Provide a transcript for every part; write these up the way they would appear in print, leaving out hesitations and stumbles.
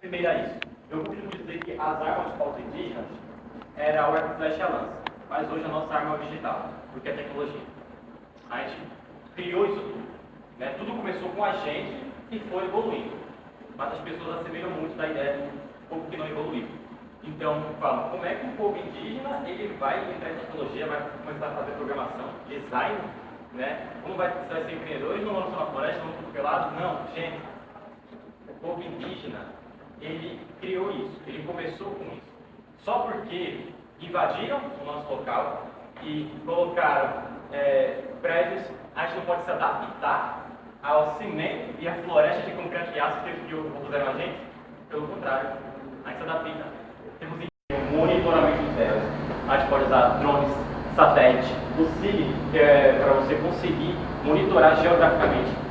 Primeiro a isso, eu costumo dizer que as armas de povos indígenas era o arco e flecha e a lança, mas hoje a nossa arma é o digital, porque é tecnologia. A gente criou isso tudo, né? Tudo começou com a gente e foi evoluindo, mas as pessoas assemelham muito da ideia do povo que não evoluiu. Então, falam, como é que um povo indígena ele vai entrar em tecnologia, vai começar a fazer programação, design, né? Como vai ser empreendedor? Eles não vão na floresta, não vão pelado? Não, gente. O povo indígena, ele criou isso, ele começou com isso. Só porque invadiram o nosso local e colocaram prédios, a gente não pode se adaptar ao cimento e à floresta de concreto e aço que puseram a gente. Pelo contrário, a gente se adapta. Temos monitoramento de terras. A gente pode usar drones, satélite, o SIG, que é para você conseguir monitorar geograficamente.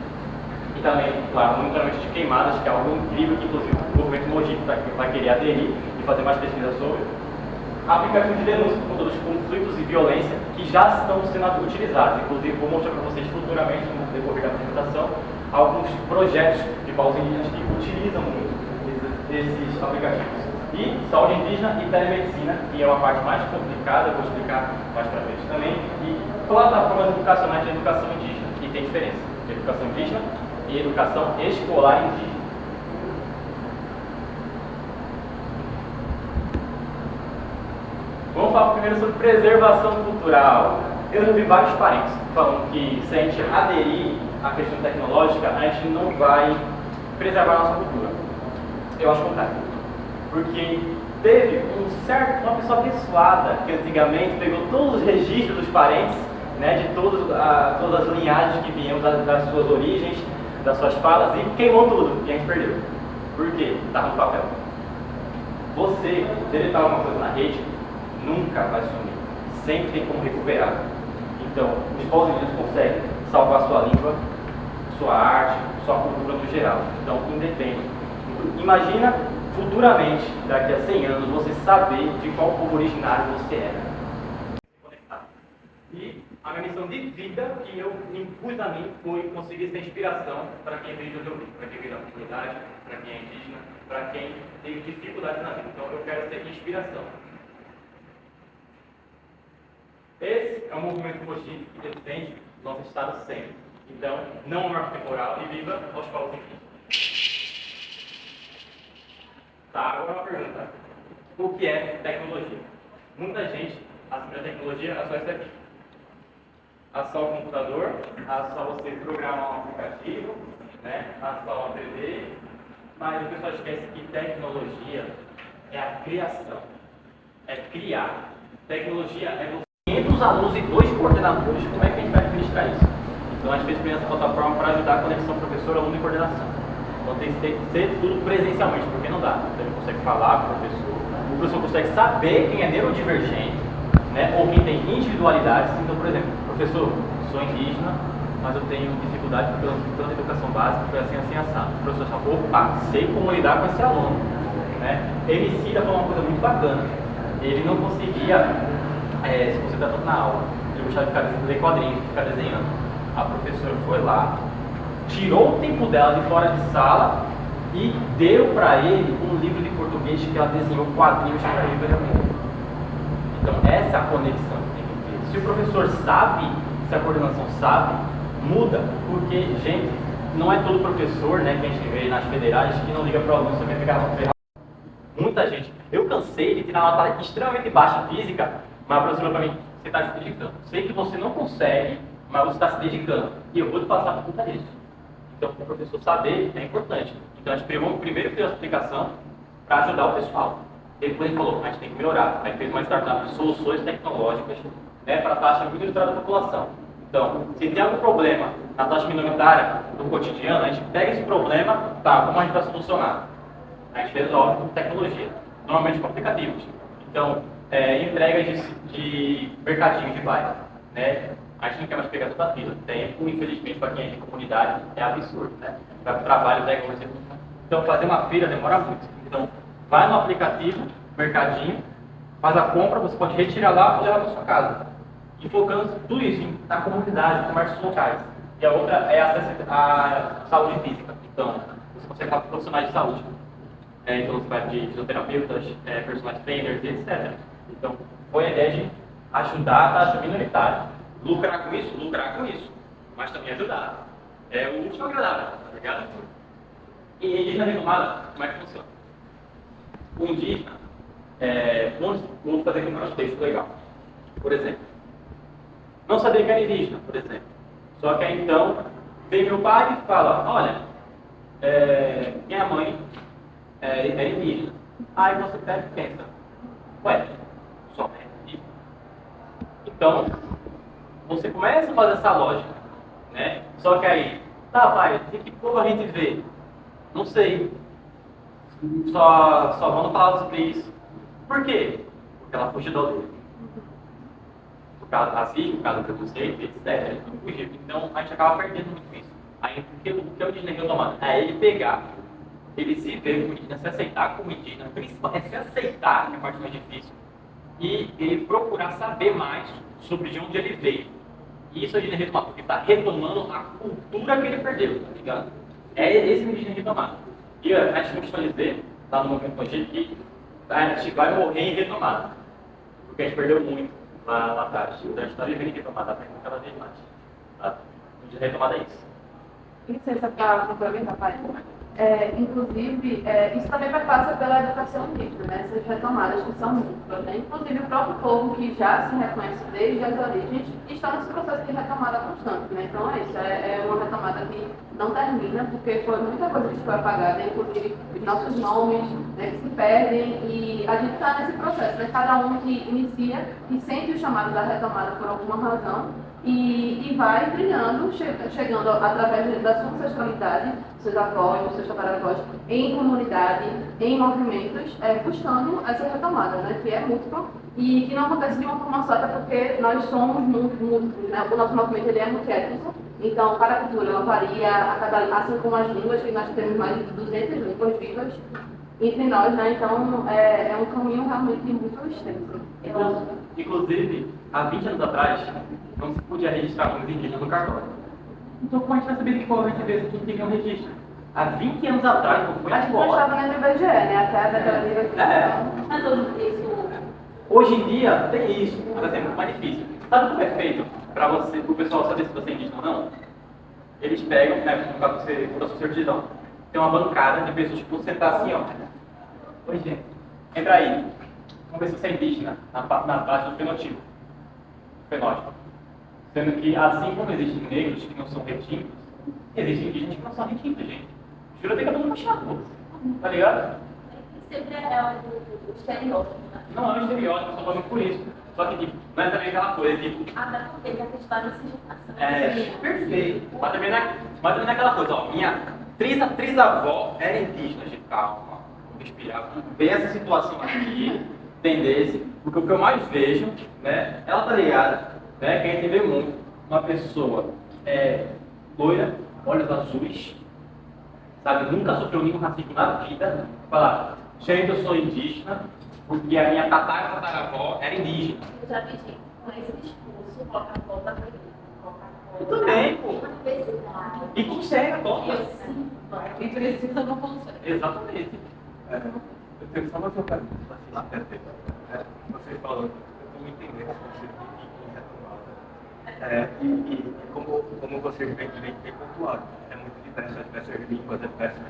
E também, claro, monitoramento de queimadas, que é algo incrível, que inclusive o governo Mogi vai querer aderir e fazer mais pesquisa sobre. Aplicativo de denúncia por conta dos conflitos e violência que já estão sendo utilizados. Inclusive, vou mostrar para vocês futuramente, no decorrer da apresentação, alguns projetos de povos indígenas que utilizam muito esses aplicativos. E saúde indígena e telemedicina, que é uma parte mais complicada, eu vou explicar mais para frente também. E plataformas educacionais de educação indígena, que tem diferença de educação indígena e educação escolar indígena. Vamos falar primeiro sobre preservação cultural. Eu já vi vários parentes falando que se a gente aderir à questão tecnológica, a gente não vai preservar a nossa cultura. Eu acho o contrário. Porque teve uma pessoa abençoada que antigamente pegou todos os registros dos parentes, né, de todas as linhagens que vinham das suas origens, das suas falas, e queimou tudo, e a gente perdeu. Por quê? Estava no papel. Você deletar alguma coisa na rede, nunca vai sumir. Sempre tem como recuperar. Então, os povos indígenas conseguem salvar sua língua, sua arte, sua cultura no geral. Então, independe. Imagina, futuramente, daqui a 100 anos, você saber de qual povo originário você era. E a minha missão de vida que eu impus a mim foi conseguir ser inspiração para quem veio de onde eu vim, para quem veio da comunidade, para quem é indígena, para quem teve dificuldades na vida. Então, eu quero ser inspiração. Esse é o movimento Mogi que defende nosso Estado sempre. Então, não é morte temporal e viva aos povos indígenas. Tá, agora uma pergunta. O que é tecnologia? Muita gente assimila tecnologia a só isso aqui. A só o computador, a só você programar um aplicativo, né? A só uma TV. Mas o pessoal esquece que tecnologia é a criação. É criar. Tecnologia é você. 500 alunos e 2 coordenadores, como é que a gente vai administrar isso? Então a gente fez primeiro essa plataforma para ajudar a conexão professor, aluno e coordenação. Então tem que ser tudo presencialmente, porque não dá. Então ele consegue falar com o professor consegue saber quem é neurodivergente, né? Ou quem tem individualidades. Então, por exemplo, professor, sou indígena, mas eu tenho dificuldade porque eu tanto educação básica, foi assim, assado. O professor falou, opa, sei como lidar com esse aluno. Né? Emicida foi uma coisa muito bacana. Ele não conseguia se concentrar tanto na aula. Ele gostava de ficar ler quadrinhos, de ficar desenhando. A professora foi lá, tirou o tempo dela de fora de sala e deu para ele um livro de português que ela desenhou quadrinhos para ele realmente. Então essa é a conexão que tem que ter. Se o professor sabe, se a coordenação sabe, muda, porque, gente, não é todo professor, né, que a gente vê nas federais que não liga para o aluno, você vai ficar ferrado. Muita gente. Eu cansei de tirar uma nota extremamente baixa em física, mas a professora para mim, você está se dedicando. Sei que você não consegue, mas você está se dedicando. E eu vou te passar por conta disso. Então, o professor saber é importante. Então, a gente pegou primeiro que a explicação para ajudar o pessoal. Depois ele falou, a gente tem que melhorar. Aí fez uma startup de soluções tecnológicas, né, para a taxa minoritária da população. Então, se tem algum problema na taxa minoritária do cotidiano, a gente pega esse problema, tá, como a gente vai solucionar? A gente resolve com tecnologia, normalmente com aplicativos. Então, entregas de mercadinhos de bairro, né? A gente não quer mais pegar toda a fila. Tempo, infelizmente, para quem é de comunidade, é absurdo, né? Para o trabalho, então, fazer uma feira demora muito. Então, vai no aplicativo, mercadinho, faz a compra, você pode retirar lá e levar para sua casa. E focando tudo isso na comunidade, comércios locais. E a outra é acesso à saúde física. Então, você consegue falar com profissionais de saúde. Então você vai de fisioterapeutas, personal trainers, etc. Então foi a ideia de ajudar a taxa minoritária. Lucrar com isso, mas também ajudar. É o último agradável, tá ligado? E indígena retomada, como é que funciona? O indígena, vamos fazer aqui um contexto legal. Por exemplo, não sabia que era indígena, por exemplo. Só que aí então, vem meu pai e fala, olha, minha mãe é indígena. Aí você pega e pensa, ué, só é indígena. Então, você começa a fazer essa lógica, né? Só que aí, tá, pai, de que povo a gente vê? Não sei. Só vamos falar sobre isso. Por quê? Porque ela fugiu da aldeia. Por causa do racismo, por causa do preconceito, etc. Ele não fugiu. Então a gente acaba perdendo muito isso. Aí o que é o indígena retomado? É ele pegar, ele se ver como indígena, se aceitar como indígena, principalmente se aceitar, que é a parte mais difícil, e ele procurar saber mais sobre de onde ele veio. E isso é o indígena retomado, porque está retomando a cultura que ele perdeu, tá ligado? É esse o indígena retomado. E a gente costuma dizer, lá no movimento contigo, que a gente vai morrer em retomada. Porque a gente perdeu muito lá atrás. Então a gente está vivendo em retomada, aprendendo cada vez mais. Tá? O indígena retomada é isso. Licença para complementar, pai. Inclusive, isso também vai passar pela educação indígena, né? Essas retomadas que são múltiplas, né? Inclusive, o próprio povo que já se reconhece desde as origens está nesse processo de retomada constante, né? Então, é isso. É uma retomada que não termina, porque foi muita coisa que foi apagada, inclusive os nossos nomes, né, que se perdem, e a gente está nesse processo, né? Cada um que inicia e sente o chamado da retomada por alguma razão, e vai brilhando, chegando através da sua ancestralidade, seus avós, seus tataravós, em comunidade, em movimentos, buscando essa retomada, né, que é múltipla e que não acontece de uma forma só, até porque nós somos múltiplos, né, o nosso movimento ele é multiétnico, então cada cultura ela varia, assim como as línguas, que nós temos mais de 200 línguas vivas entre nós, né, então é um caminho realmente muito extenso. Inclusive, há 20 anos atrás, não se podia registrar como indígena no cartório. Então, como a gente vai saber de que povo a gente vê se não tem nenhum registro? Há 20 anos atrás, não foi a gente não estava nem no IBGE, né? Até a daquela diretiva. Mas hoje isso. Hoje em dia tem isso, mas é muito mais difícil. Sabe como é feito para você, o pessoal saber se você é indígena ou não? Eles pegam, né, no caso você for da sua certidão, tem uma bancada de pessoas que vão sentar assim, ó. Oi, gente. Entra aí. Vamos ver se você é indígena na parte do fenotipo. Sendo que, assim como existem negros que não são retintos, existem indígenas que não são retintos, gente. Jura tem que todo mundo chato, tá ligado? Sempre é o estereótipo, né? Não é um estereótipo, só falando por isso. Só que, tipo, não é também aquela coisa, tipo... Até porque já fez várias miscigenações. Perfeito. Mas também não é aquela coisa, ó, minha trisavó era indígena, gente, calma, vou respirar, vamos ver essa situação aqui, entender, porque o que eu mais vejo, né, ela tá ligada, né, que a gente vê muito, uma pessoa loira, olhos azuis, sabe, nunca sofreu nenhum racismo na vida, falar, gente, eu sou indígena, porque a minha tataravó era indígena. Eu já vi gente com esse discurso, coloca a volta pra ele. Eu também, pô. Universidade. E consegue a volta. E precisa não consegue. Exatamente. Eu tenho só mais uma pergunta. Vocês falando, eu estou entendendo o conceito de retomada. E como vocês bem pontuaram, é muito diverso, as diversas línguas, as diversas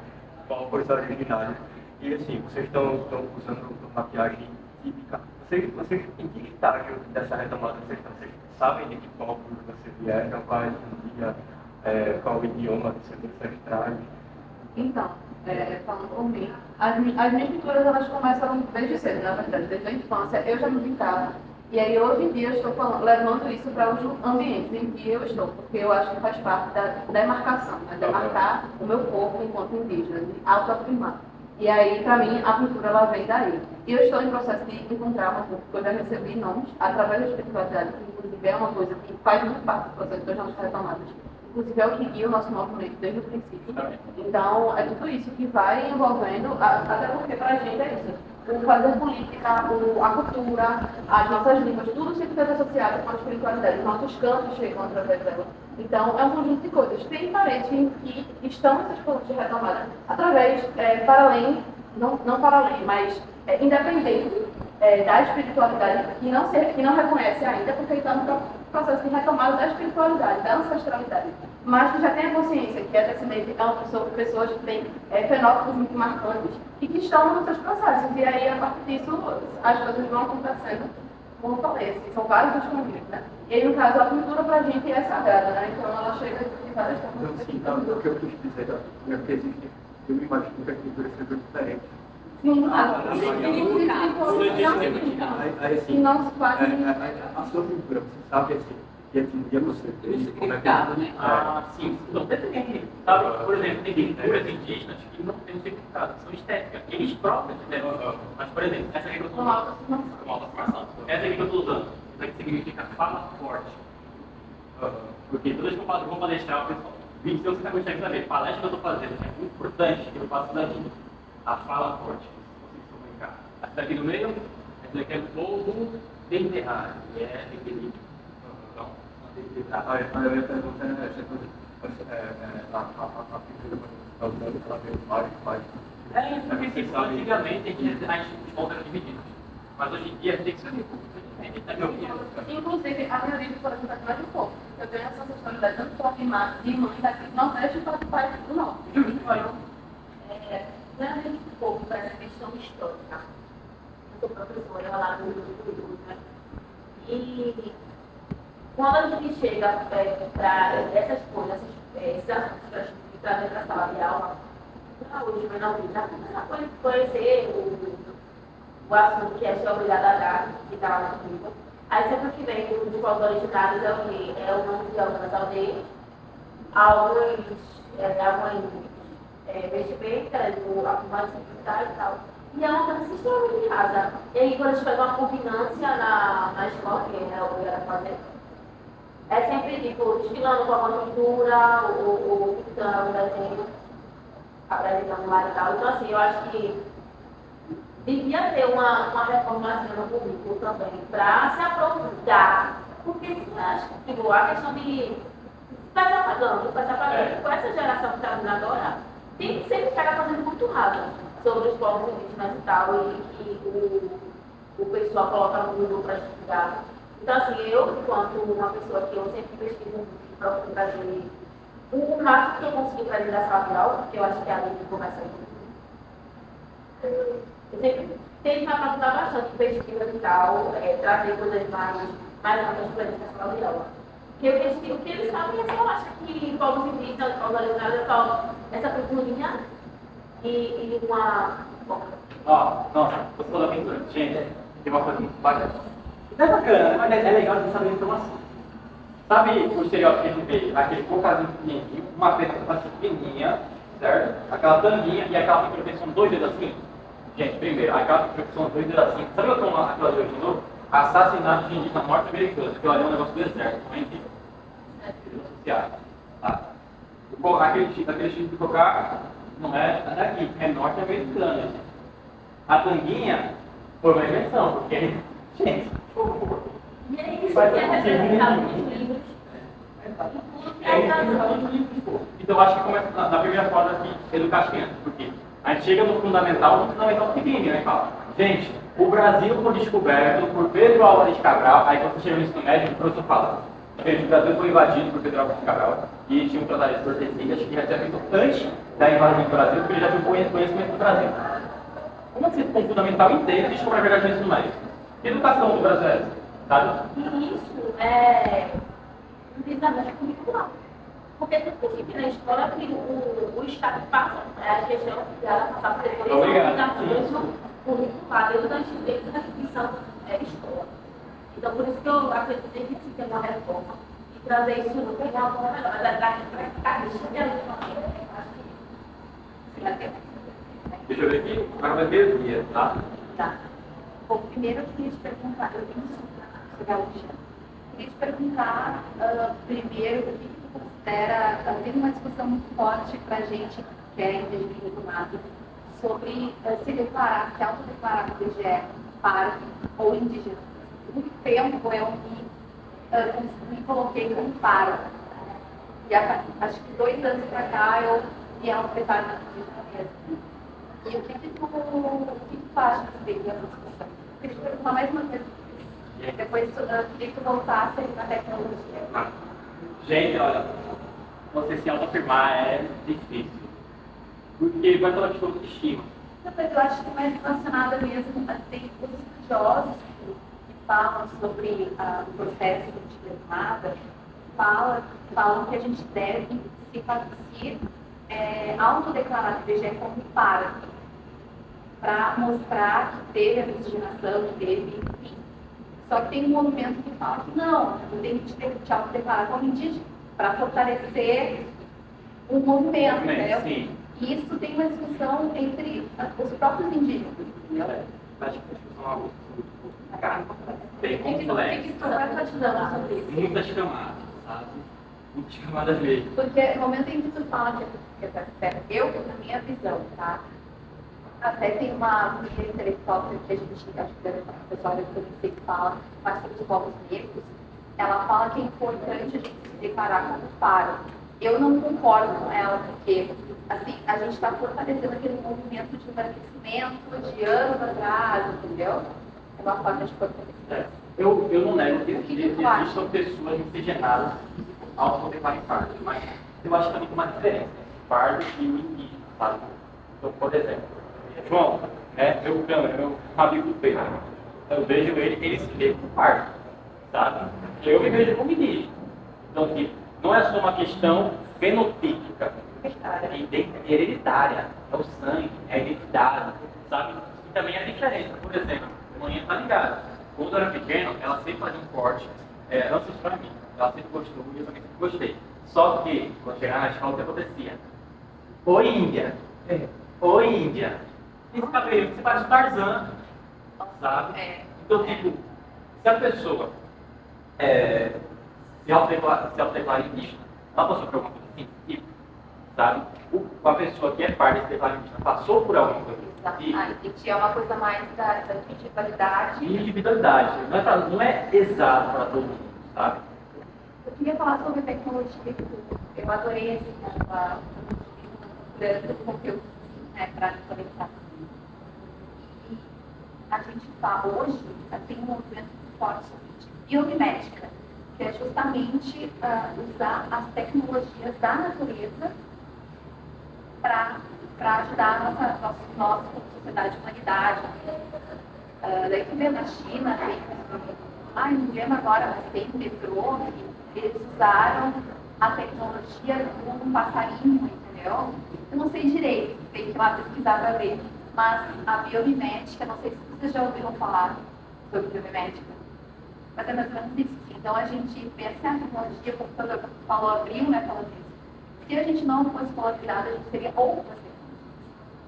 povos originários. E assim, vocês estão usando maquiagem típica. Vocês em que estágio dessa retomada vocês estão? Vocês sabem de que povos vocês vieram, qual é a etnia, qual o idioma dos seus ancestrais? Então, falando por mim, as minhas pinturas elas começam desde cedo, na verdade, desde a infância. Eu já me pintava. E aí, hoje em dia, eu estou levando isso para os ambientes em que eu estou, porque eu acho que faz parte da demarcação, né? Demarcar o meu corpo enquanto indígena, de autoafirmar. E aí, para mim, a pintura ela vem daí. E eu estou em processo de encontrar uma coisa que eu já recebi nomes através da espiritualidade, que inclusive é uma coisa que faz muito parte do processo das nossas retomadas. Inclusive é o que guia o nosso movimento desde o princípio. Então, é tudo isso que vai envolvendo, até porque para a gente é isso. O fazer política, a cultura, as nossas línguas, tudo sempre está associado com a espiritualidade. Os nossos cantos chegam através dela. Então, é um conjunto de coisas. Tem parentes que estão nessas coisas de retomada através, para além não para além, mas independente da espiritualidade, que não reconhece ainda, porque está no processo de retomada da espiritualidade, da ancestralidade, mas que já tem a consciência que é descendente de pessoas que têm fenótipos muito marcantes e que estão nos seus processos. E aí, a partir disso, as coisas vão acontecendo, como eu falei, assim, são vários os caminhos, né? E aí, no caso, a cultura para a gente é sagrada, né? Então, ela chega de várias formas. Então, sim, o que eu quis dizer é que existe, eu me imagino que as culturas sejam diferentes. Sim, Assim, e não se faz. a sua cultura, você sabe assim, que atingia você. Significado, né? Sim, então depende. Sabe, por exemplo, tem culturas indígenas que não têm um significado, são estéticas. Eles próprios estéticos. Mas, por exemplo, essa aqui que eu estou usando. Uma autoafirmação. Essa aqui que eu estou usando. Isso aqui significa fala forte. Porque todas que eu falo, vou palestrar, o pessoal. Se você está gostando de saber, palestra que eu estou fazendo, que é muito importante, que eu faço daqui. A fala forte. Vocês se comunicar. Essa daqui no meio, essa daqui é o povo de enterrar. E é equilíbrio. Então, A minha pergunta é essa, a pintura que você está usando, ela veio mais. Porque tipo, antigamente a gente os pontos eram divididos. Mas hoje em dia tem que ser único. Inclusive, a minha origem, por exemplo, é de pouco. Eu tenho essa ancestralidade tanto por de mãe daqui do Nordeste quanto do pai do Norte. Não é muito pouco para essa questão histórica. Eu sou professora lá no Instituto, né? E quando a gente chega para essas coisas, esses assuntos que a gente traz para a sala de aula, para hoje, mas não, já começar a conhecer o assunto que é ser obrigado a dar, que está lá no livro. Aí sempre que vem os povos originários é o quê? É o nome de algumas aldeias, algumas vestimentas, a formação e tal. E é uma coisa extremamente rasa. E aí, quando a gente faz uma combinância na escola, que é obrigada a fazer, é sempre tipo, desfilando com alguma pintura, ou pintando algum desenho, apresentando lá e tal. Então, assim, eu acho que devia ter uma reforma assim, no currículo também, para se aprofundar. Porque eu acho que tipo, a questão de vai se apagando, com essa geração que está vindo agora, tem que sempre ficar fazendo muito raso sobre os povos indígenas e tal, e o pessoal coloca no Google para estudar. Então, assim, eu, enquanto uma pessoa que eu sempre pesquiso para trazer o máximo que eu consegui trazer da sala de aula, porque eu acho que é ali que começa eu sempre tento me aprofundar bastante em pesquisas e tal, trazer coisas mais amplas para a gente na sala de aula. Porque eu pesquiso o que eles sabem, eu só acho que povos indígenas, povos originários, é só essa culturinha e uma... Nossa, você falou da pintura. Gente, tem uma coisa muito bacana. Não é bacana, mas é legal de saber a informação. Sabe o estereótipo que a gente vê? Aquele cocôzinho pequenininho, uma preta assim fininha, certo? Aquela tanguinha e aquela pintura que são 2 dedos assim. Gente, primeiro, aquela pintura que são 2 dedos assim. Sabe o que aquilo ali originou? Assassinato de indígenas norte-americanos. Aquilo ali é um negócio do exército, não é indígena. Associado. Tá? Aquele tipo de cocar não é daqui, é norte-americano. Gente. A tanguinha foi uma invenção, porque, gente, por favor. E é isso que é representado nos livros. Então, acho que começa na primeira fase aqui, educar as crianças, porque a gente chega no fundamental pequenininho, né? Fala, gente, o Brasil foi descoberto por Pedro Álvares Cabral, aí quando você chega no ensino médio, o professor fala, gente, o Brasil foi invadido por Pedro Álvares Cabral, e tinha um tratado de Tordesilhas que já tinha feito antes da invasão do Brasil, porque ele já tinha um conhecimento do Brasil. Como assim, com o fundamental inteiro, descobre a verdade no ensino médio? Que educação do Brasil é essa? Sabe? E isso é um desafio curricular. Porque tudo que a gente vê na escola é que o Estado passa a questão dela passar por esse desafio curricular dentro da instituição escola. Então, por isso que eu acredito que tem que ter uma reforma e trazer isso no pegar uma melhor. Mas a prática isso é Deixa eu ver aqui, agora vai ver o dia, tá? Tá. Bom, primeiro eu queria te perguntar, eu tenho isso, Gaúcha. Queria te perguntar, primeiro, o que tu considera, tem uma discussão muito forte para a gente que é indígena do mato, sobre se declarar, se autodeclarar no IBGE pardo ou indígena. Por muito tempo eu me coloquei como pardo. E acho que 2 anos para cá eu me autodeclaro na indígena mesmo. E o que tu acha a respeito dessa discussão? Eu queria te perguntar mais uma vez. Depois eu queria que tu voltasse aí na tecnologia. Gente, olha, você se autoafirmar é difícil. Porque vai pela questão de autoestima. Não, mas eu acho que é mais relacionada mesmo a tem os estudiosos que falam sobre o processo de retomada, falam que a gente deve se autodeclarar que o IBGE como para mostrar que teve a miscigenação, que teve, enfim. Só que tem um movimento que fala que não tem que te autodeclarar como indígena, para fortalecer o movimento, entendeu? Sim. E isso tem uma discussão entre os próprios indígenas. Galera, acho que a discussão é algo muito complicado. Bem O que complexo. tu vai enfatizando sobre isso? Muitas camadas, sabe? Muitas camadas mesmo. Porque no momento em que tu fala eu, na minha visão, tá? Até tem uma linha intelectual que a gente, acho que a pessoa que sempre fala, mas sobre os povos negros, ela fala que é importante a gente se declarar como paro. Eu não concordo com ela, porque assim, a gente está fortalecendo aquele movimento de embranquecimento de anos atrás, entendeu? É uma forma de fortalecimento. Eu não nego que O que tu existam acha? pessoas miscigenadas ao contemplar em pardo, mas eu acho que também tem uma diferença entre pardo e o indígena, sabe? Então, por exemplo, João, meu câmera, meu amigo do Pedro, eu vejo ele se vê como pardo, sabe? Eu me vejo como indígena. Então, tipo, não é só uma questão fenotípica, é hereditária, é o sangue, é a identidade, sabe? E também a diferença, por exemplo, a manhã tá ligada. Quando eu era pequeno, ela sempre fazia um corte ancestral em mim. Ela sempre gostou e eu também sempre gostei. Só que, quando chegava na escola, o que acontecia? Oi, Índia! Oi, Índia! Esse cabelo, você parece o Tarzan, sabe? Então, tipo, se a pessoa se autodeclara indígena, ela passou por alguma coisa assim, tipo, sabe? A pessoa que é parte desse declaro indígena passou por alguma coisa assim. Entendi. É uma coisa mais da individualidade. Individualidade, não é exato para todo mundo, sabe? Eu queria falar sobre tecnologia. Eu adorei esse grande conteúdo para conectar. A gente hoje tem um movimento muito forte sobre biomimética, que é justamente usar as tecnologias da natureza para ajudar a nossa sociedade, humanidade. Daí tu vê na China, não lembro agora, mas tem metrô, eles usaram a tecnologia como um passarinho, entendeu? Eu não sei direito, tem que ir lá pesquisar para ver, mas a biomimética, não sei se vocês já ouviram falar sobre biomimética, mas é mais ou menos isso. Então a gente pensa em tecnologia, como o professor falou, abriu, né, falando isso. Se a gente não fosse colonizado, a gente teria outras tecnologias.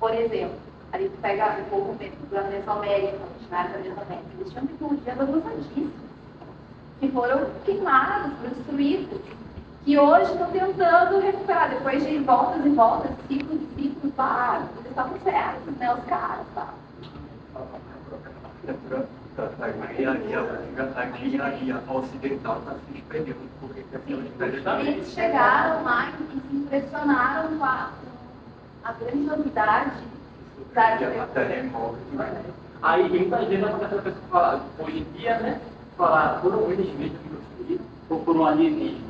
Por exemplo, ali tu pega o povo da Mesoamérica, originário da Mesoamérica, eles tinham tecnologias avançadíssimas, que foram queimadas, destruídas, que hoje estão tentando recuperar, depois de voltas e voltas, ciclos e ciclos, eles estavam certos, né, os caras, tá? A ocidental está se espelhando, porque Eles chegaram lá e se impressionaram com a grandiosidade da matéria móvel. Aí muitas vezes acontece a pessoa falar, hoje em dia, né? Falar, foram eles mesmos que construíram ou foram alienígenas?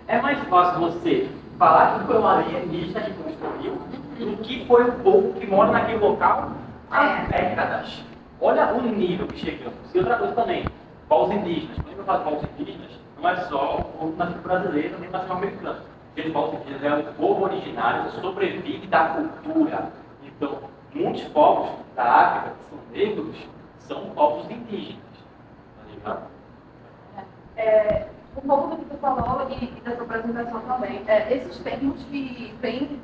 É mais fácil você falar que foi um alienígena que construiu do que foi o povo que mora naquele local há décadas. Olha o nível que chegamos. E outra coisa também, povos indígenas. Quando eu falo povos indígenas, não é só o povo nativo brasileiro nem o nativo americano. Aqueles povos indígenas é o povo originário que sobrevive da cultura. Então, muitos povos da África que são negros são povos indígenas. Tá ligado? Um pouco do que tu falou e da tua apresentação também. Esses termos que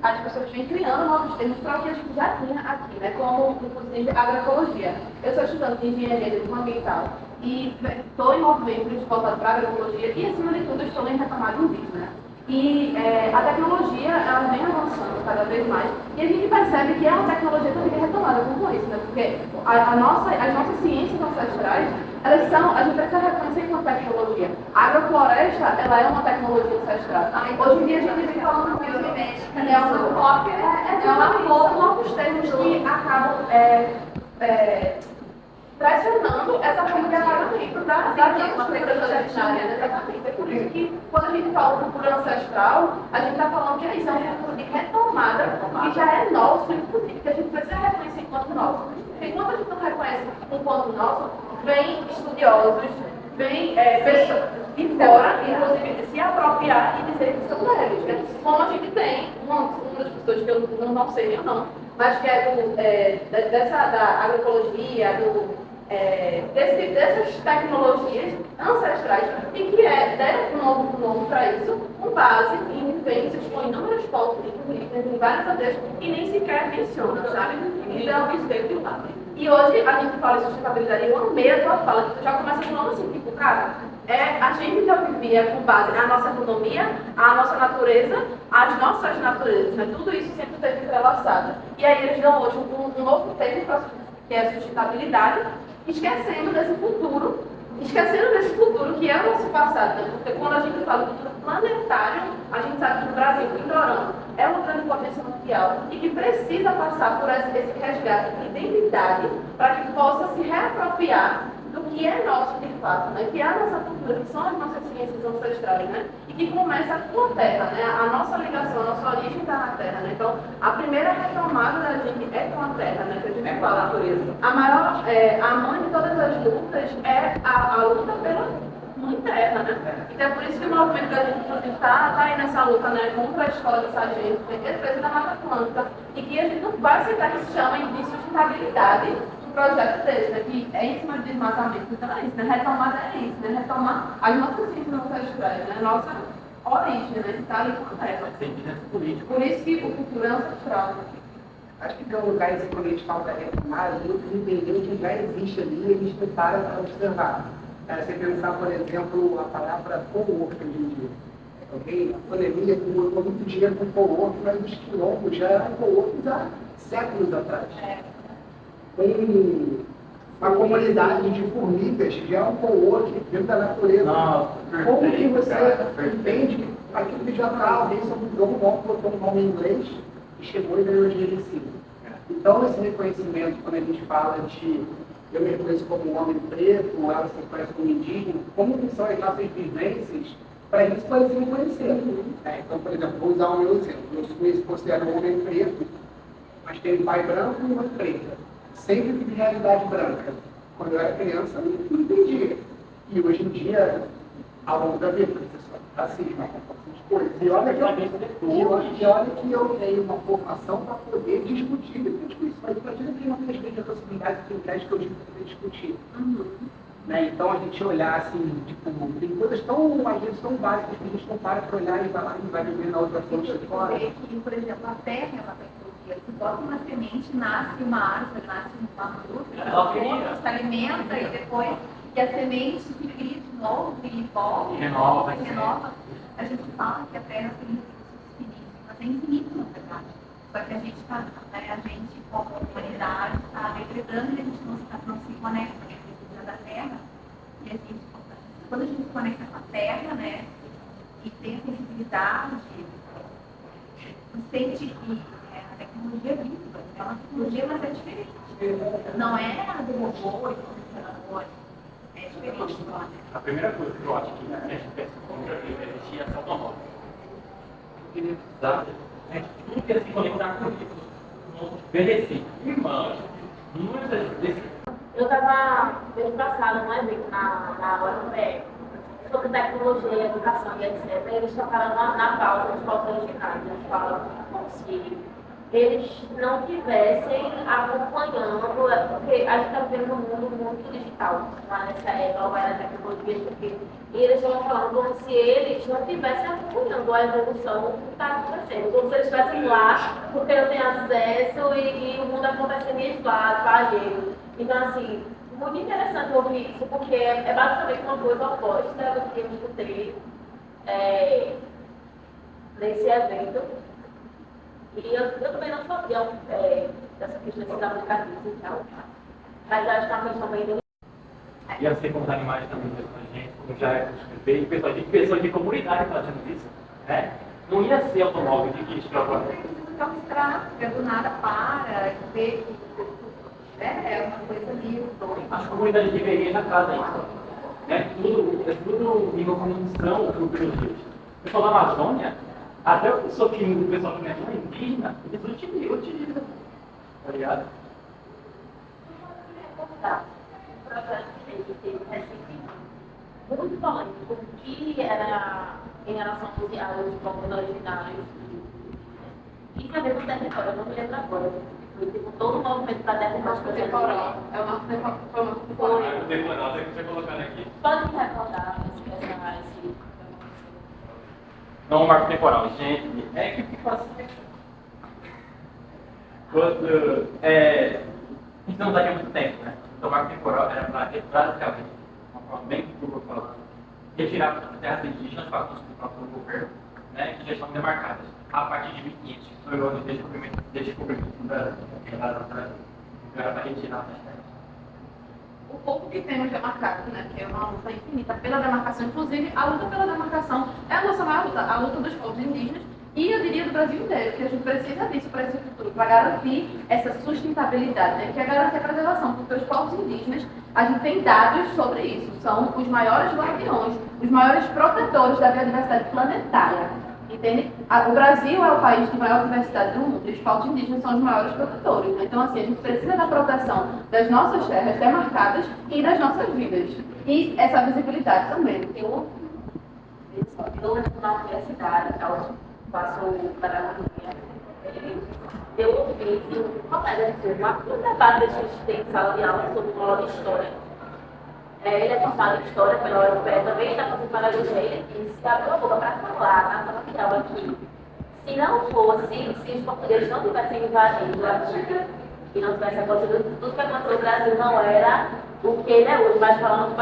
as pessoas vêm criando novos termos para o que a gente já tinha aqui, né? Como, inclusive, agroecologia. Eu sou estudante de engenharia de ambiental e estou em movimentos voltados para a agroecologia e, acima de tudo, estou em retomada indígena. E a tecnologia, ela vem avançando cada vez mais. E a gente percebe que é uma tecnologia também que é retomada com isso, né? Porque as nossas ciências ancestrais, elas são, a gente precisa reconhecer como tecnologia. A agrofloresta, ela é uma tecnologia ancestral. Hoje em dia a gente vem falando que é uma cópia, são novos termos que acabam pressionando essa forma de apagamento da cultura ancestral. Exatamente. É por isso que, quando a gente fala cultura ancestral, a gente está falando que isso é uma cultura de retomada, que já é nosso, inclusive, que a gente precisa reconhecer enquanto nosso. Porque enquanto a gente não reconhece enquanto nosso, vem estudiosos, vem pessoas de fora, inclusive, se apropriar e dizer que são deles. Né? Como a gente tem, uma das pessoas que eu não sei eu não, mas que é da agroecologia, dessas tecnologias ancestrais e que deram um nome para isso, com base em vivências com inúmeras fotos disponíveis em várias aldeias e nem sequer menciona, sabe? Então, isso veio de lá. E hoje a gente fala em sustentabilidade e eu amei a tua fala, que tu já começa falando assim, tipo, cara, a gente já vivia com base na nossa economia, a nossa natureza, as nossas naturezas, né? Tudo isso sempre esteve entrelaçado. E aí eles dão hoje um novo termo, que é a sustentabilidade, esquecendo desse futuro que é o nosso passado, né? Porque quando a gente fala do futuro planetário, a gente sabe que o Brasil, ignorando, é uma grande potência mundial e que precisa passar por esse resgate de identidade para que possa se reapropriar do que é nosso de fato, né? Que é a nossa cultura, que são as nossas ciências ancestrais, né? E que começa com a Terra, né? A nossa ligação, a nossa origem está na Terra, né? Então, a primeira retomada da gente é com a Terra, né? Que a gente fala, a natureza. A mãe de todas as lutas é a luta pela Mãe Terra, né? Então é por isso que o movimento da gente, inclusive, está aí nessa luta, né? Contra a escola de sargento, defesa da Mata Atlântica, e que a gente não vai aceitar que se chame de sustentabilidade projeto desse, né, que é em cima de desmatamento. Então é isso, né? Retomada é isso, né? Retomar as nossas ciências ancestrais, né? Nossa origem, né? Está ali com a terra. Por isso que o futuro é ancestral. Né? Acho que tem um lugar esse quando a gente fala da retomada, a gente entendeu que já existe ali e a gente não para observar. Você pensar, por exemplo, a palavra co-work hoje em dia. Okay? A pandemia demorou muito dinheiro com co-work, mas os quilombos já eram co-works há séculos atrás. Uma comunidade de formigas já é um co-work dentro da natureza. Nossa, como que você entende que aquilo que já está, alguém só mudou o nome, botou um nome em inglês e chegou e ganhou dinheiro em cima. Então, esse reconhecimento, quando a gente fala de eu me reconheço como um homem preto, ela se reconhece como indígena, como que são as nossas vivências para isso poder se reconhecer. Então, por exemplo, vou usar o meu exemplo. Eu me considero um homem preto, mas tenho um pai branco e uma preta. Sempre vivi realidade branca. Quando eu era criança, eu não entendia. E hoje em dia, ao longo da vida, racismo, essas coisas. E olha que eu tenho uma formação para poder discutir isso. Mas imagina que uma das grandes possibilidades que eu tive para discutir. Né? Então, a gente olhar assim, tipo, tem coisas tão, às vezes, tão básicas que a gente não para olhar e vai lá e vai viver na outra fonte de fora. Que, por exemplo, a terra é uma tecnologia. Tu bota uma semente, nasce uma árvore, nasce uma fruta, se alimenta e depois que a semente se cria de novo e volta, renova. A gente fala que a terra tem recursos finitos, mas é infinito, na verdade. Só que a gente está, a gente, como humanidade, está degradando e a gente não se conecta, né? A gente da terra. E a gente, quando a gente se conecta com a terra, né? E tem a sensibilidade, sente que a tecnologia é viva, é uma tecnologia, mas é diferente. Não é a do robô e do computador, é diferente. A primeira coisa que eu acho que a gente pensa como existia essa automóvel. Eu queria precisar, a gente não quer se conectar com isso. Envelhecer, irmãos, muitas vezes. Eu estava mês passado num evento na UFPE sobre tecnologia e educação e etc. Eles tocaram na pauta, nos pautas originais. Eles falam como se eles não estivessem acompanhando, porque a gente está vivendo um mundo muito digital, lá nessa época, vai na tecnologia, porque eles estão falando como se eles não estivessem acompanhando a evolução que está acontecendo, como se eles estivessem lá, porque não tem acesso e o mundo acontecendo em lá, pageiro. Então, assim, muito interessante ouvir isso, porque é basicamente uma coisa oposta do que eu escutei nesse evento. E eu também não sabia dessa questão desses aplicativos e tal. Mas acho que é uma questão bem. E assim como os animais também mesmo a gente, como já é feito, pessoas de comunidade fazendo isso, né? Não ia ser automóvel de guicho para agora. Então, estraga, do nada para, vê que é uma coisa ali, As comunidades de veguei na casa ainda. É tudo em locomoção pelos rios. O pessoal da Amazônia, até o pessoal que não é indígena, eles utilizam. Tá ligado? Muito polêmico, que era em relação aos povos originários. E também no território, eu não me lembro agora. Foi tipo todo o movimento para derrubar as coisas. Temporal. É uma temporal. Temporal, tem que você colocando aqui. Pode me recordar esse. Não, um marco temporal, gente. É que fica assim. Quando. Estamos aqui há muito tempo, né? Então, o marco temporal era para, basicamente, uma forma bem curva falando, retirar terras indígenas para o governo, né? Que já estão demarcadas. A partir de 1500, que foi o ano de descobrimento do Brasil. Era para retirar essas terras. O pouco que temos demarcado, né, que é uma luta infinita pela demarcação, inclusive a luta pela demarcação é a nossa maior luta, a luta dos povos indígenas e eu diria do Brasil inteiro, que a gente precisa disso para esse futuro, para garantir essa sustentabilidade, né, que é garantir a preservação, porque os povos indígenas, a gente tem dados sobre isso, são os maiores guardiões, os maiores protetores da biodiversidade planetária. Entende? O Brasil é o país de maior diversidade do mundo e os povos indígenas são os maiores protetores. Né? Então, assim, a gente precisa da proteção das nossas terras demarcadas e das nossas vidas. E essa visibilidade também. Eu na universidade, faço pedagogia. Eu ouvi que um colega de turma, no debate que a gente tem em sala de aula sobre uma aula de história. Ele é formado em História pela Europeia, também está fazendo pedagogia. Ele disse, abriu a boca para falar na sala de aula que se não fosse, se os portugueses não tivessem invadido aqui e não tivessem acontecido, tudo que aconteceu no Brasil não era o que ele é hoje, mas falando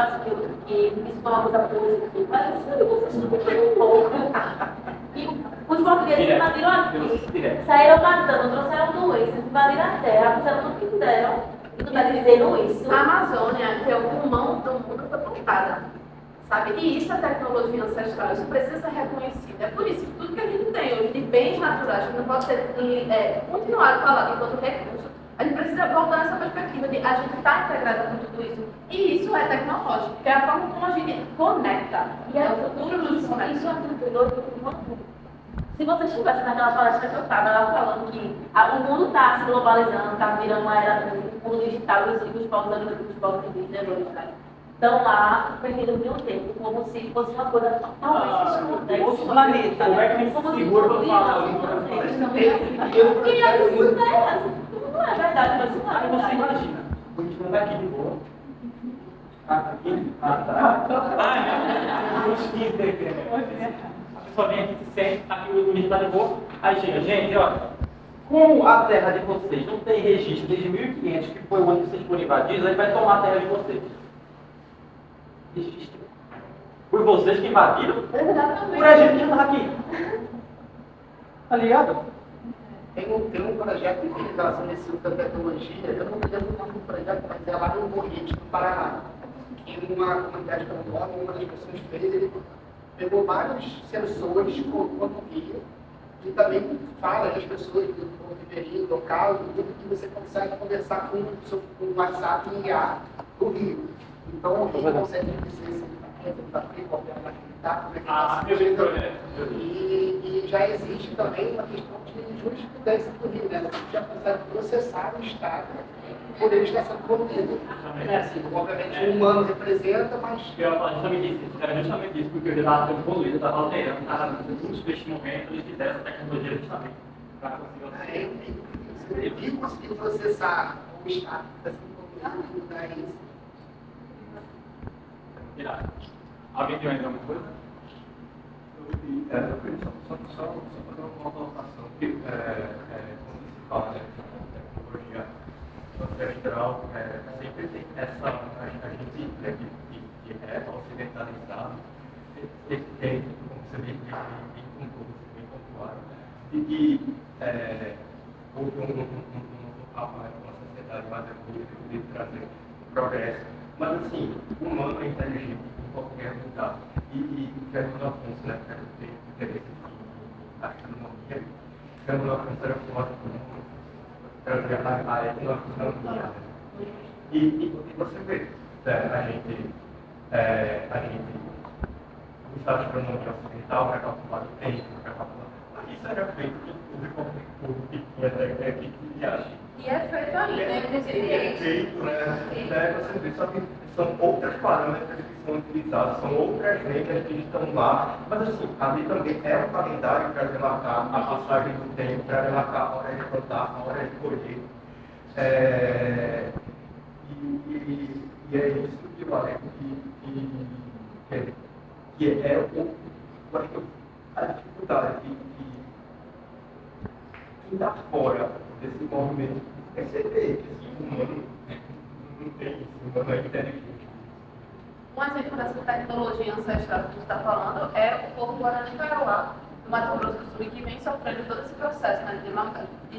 que isso foi uma coisa positiva. Mas vocês não entenderam um pouco. E os portugueses invadiram aqui, saíram matando, trouxeram doenças, invadiram a terra, fizeram tudo que fizeram. E tu está dizendo isso? A Amazônia, que é o pulmão do mundo, foi plantada. Sabe? E isso é tecnologia ancestral, isso precisa ser reconhecido. É por isso que tudo que a gente tem hoje de bens naturais, que não pode ser continuado falado enquanto recurso, a gente precisa voltar nessa perspectiva de a gente estar integrado com tudo isso. E isso é tecnológico, que é a forma como a gente conecta. E é o futuro disso, isso é muito. Se você estivesse naquela palestra que eu estava, ela falando que o mundo está se globalizando, está virando uma era do mundo digital, e os povos indígenas estão lá perdidos de um tempo, como se fosse uma coisa totalmente Tem outro planeta. Como é que a gente segura para falar? E é isso, né? Não é verdade, mas não Aí você é. imagina, o indígena está aqui de boa. Aqui? Tá. Ah, uns 15 daqui. A pessoa vem aqui, se sente, tá aqui o indígena está de boa. Aí chega, gente, ó. Como a terra de vocês não tem registro desde 1500, que foi o ano que vocês foram invadidos, aí vai tomar a terra de vocês. Registro. Por vocês que invadiram? Exatamente. Por a gente que já estava aqui. Tá ligado? Tem um projeto de utilização desse uso da tecnologia, eu não me lembro o nome do projeto, mas é lá no Morrite, no Paraná. Que numa comunidade quilombola, uma das pessoas fez, ele pegou vários sensores, colocou no rio, e também fala das pessoas do ribeirinho, local, tudo que você consegue conversar com o WhatsApp e IA do rio. Então, o rio consegue dizer se está frio, qual é a atividade, eu vi o projeto. E já existe também uma questão de jurisprudência do rio, né? Você já consegue processar o Estado por ele estar sendo poluído. Assim, obviamente, o humano representa, mas... Eu ia falar justamente isso, era justamente isso, porque eu já estava ficando poluído, estava alterando, estava dando neste momento, eles fizeram essa tecnologia justamente para conseguir E conseguir processar o Estado que está sendo poluído, mudar isso. Irado. Alguém tem mais alguma coisa? Eu queria só fazer uma colocação, que quando se fala de tecnologia ancestral, sempre tem essa, a gente que é ocidentalizado, tem, como você bem contou, claro, de que houve uma sociedade mais evoluída que poderia trazer progresso. Mas, assim, o humano é inteligente em qualquer lugar. E Fernando Afonso, né, que tem interesse em astronomia, Fernando Afonso era filósofo, trazer a etnoastronomia. E você vê, a gente usa a astronomia ocidental para calcular o tempo, para calcular. Isso era feito por que tinha E é feito ainda, é feito, né? Você vê, só que são outros parâmetros que são utilizados, são outras regras que estão lá, mas assim, ali também é um calendário para relatar a passagem do tempo, para relatar a hora de plantar, a hora de colher. E é isso que eu acho que é a dificuldade de quem está fora desse movimento perceber que o humano não tem isso, o humano é inteligente. Um exemplo dessa tecnologia ancestral que a gente está falando é o povo Guarani Kaiowá, do Mato Grosso do Sul, que vem sofrendo todo esse processo, né, de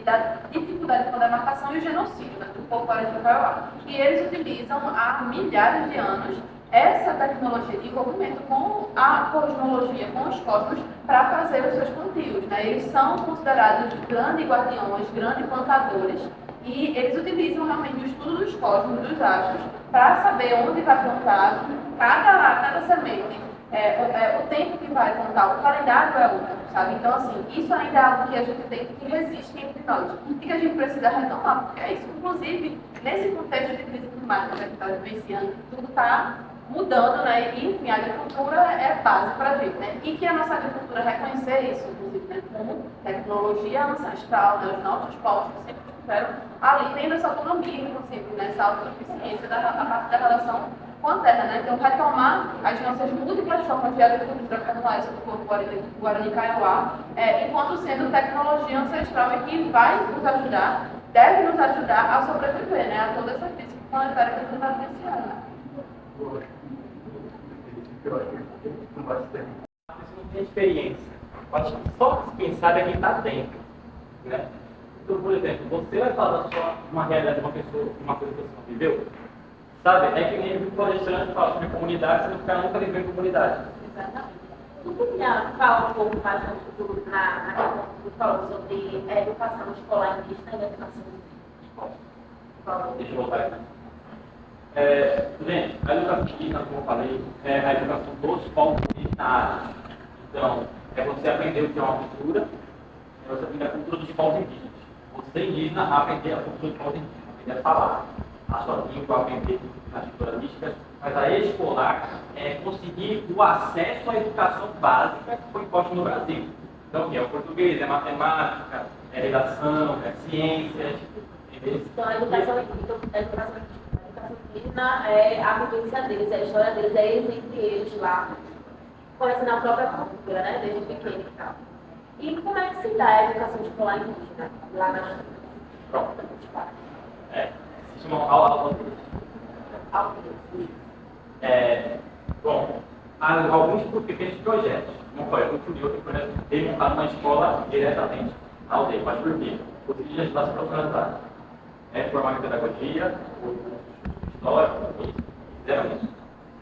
da dificuldade com a demarcação e o genocídio, né, do povo Guarani Kaiowá. E eles utilizam há milhares de anos essa tecnologia de envolvimento com a cosmologia, com os cosmos, para fazer os seus plantios, né? Eles são considerados grandes guardiões, grandes plantadores, e eles utilizam realmente o estudo dos cosmos, dos astros, para saber onde vai plantar cada semente, o tempo que vai plantar, o calendário é outro, sabe? Então, assim, isso ainda é algo que a gente tem que resiste entre nós e que a gente precisa retomar, porque é isso. Inclusive, nesse contexto de crise climática que a gente está vivenciando, tudo está mudando, né? E, enfim, a agricultura é base para a gente, né? E que a nossa agricultura reconhecer isso, inclusive, né? Como tecnologia ancestral, né? Os nossos povos que sempre estiveram ali, tendo essa autonomia, inclusive, nessa autossuficiência a partir da relação com a terra, né? Então, retomar as nossas múltiplas formas de agricultura, como essa do povo Guarani Kaiowá, enquanto sendo tecnologia ancestral e que vai nos ajudar, deve nos ajudar a sobreviver, né? A toda essa crise planetária que a gente está vivenciando, né? Você não tem experiência. Eu acho que só se pensar é quem está dentro, né? Então, por exemplo, você vai falar só uma realidade de uma pessoa, uma coisa que você não viveu, sabe? É que nem o palestrante fala sobre comunidade, você não fica nunca vivendo em comunidade. Exatamente. Tu podia falar um pouco mais no futuro, na questão que tu falou sobre a educação escolar indígena e a educação escolar? Deixa eu voltar aqui. Gente, a educação indígena, como eu falei, é a educação dos povos originários. Então, é você aprender o que é uma cultura, é você aprender a cultura dos povos indígenas. Você indígena aprender a cultura dos povos indígenas, aprender a falar a sua língua, aprender as culturas místicas, mas a escolar é conseguir o acesso à educação básica que foi imposta no Brasil. Então, o que é o português, é matemática, é redação, é ciências. Então, a educação indígena é a vivência deles, é a história deles, é eles entre eles lá, conhecendo a própria cultura, né, desde pequeno e tal. E como é que se dá a educação escolar indígena lá na Pronto. Se chama aula bom, há alguns pequenos projetos. Como foi? Eu fui outro projeto de montar uma escola diretamente na aldeia. Mas por quê? Os indígenas lá se profissionalizaram. Formar em pedagogia, história, fizeram isso.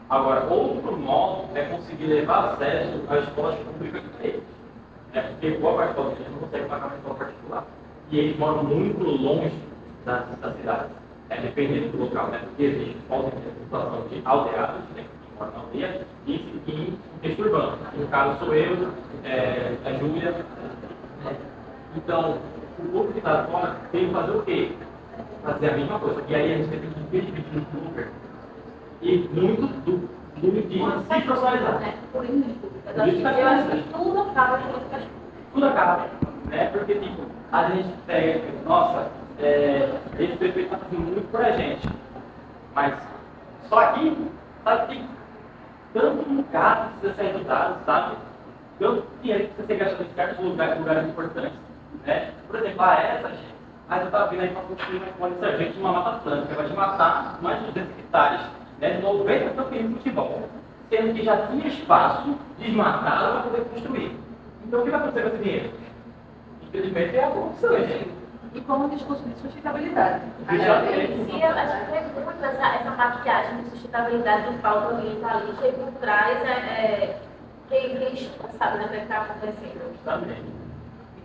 Agora, outro modo é conseguir levar acesso às escolas públicas para eles. Porque boa parte dos indígenas não consegue pagar uma escola particular. E eles moram muito longe das cidades. Dependendo do local, né? Porque existe situação de aldeados, né? Que moram na aldeia, e em contexto urbano. No caso, sou eu, a Júlia. Então, o povo que está fora tem que fazer o quê? Fazer a mesma coisa. E aí a gente tem que infelizmente no Uber e muito do indígena se profissionalizar. Eu acho que tudo acaba com educação. Tudo acaba, né? Porque tipo, a gente pega, nossa, esse prefeito está fazendo muito por a gente, mas só aqui, sabe, tem tanto lugar que precisa ser ajudado, sabe? Tanto dinheiro que precisa ser gastado em certos lugares importantes, né? Por exemplo, mas eu estava vindo aí para construir uma escola de sargento numa Mata Atlântica, vai te matar mais de 200 hectares, né? 90 campeões de futebol, sendo que já tinha espaço desmatado para poder construir. Então, o que vai acontecer com esse dinheiro? Infelizmente é a corrupção. E como discurso de sustentabilidade. E eu acho que é muito essa maquiagem de sustentabilidade do pauta ambientalista e por trás quem estuda sabe, né, o que está acontecendo. Justamente.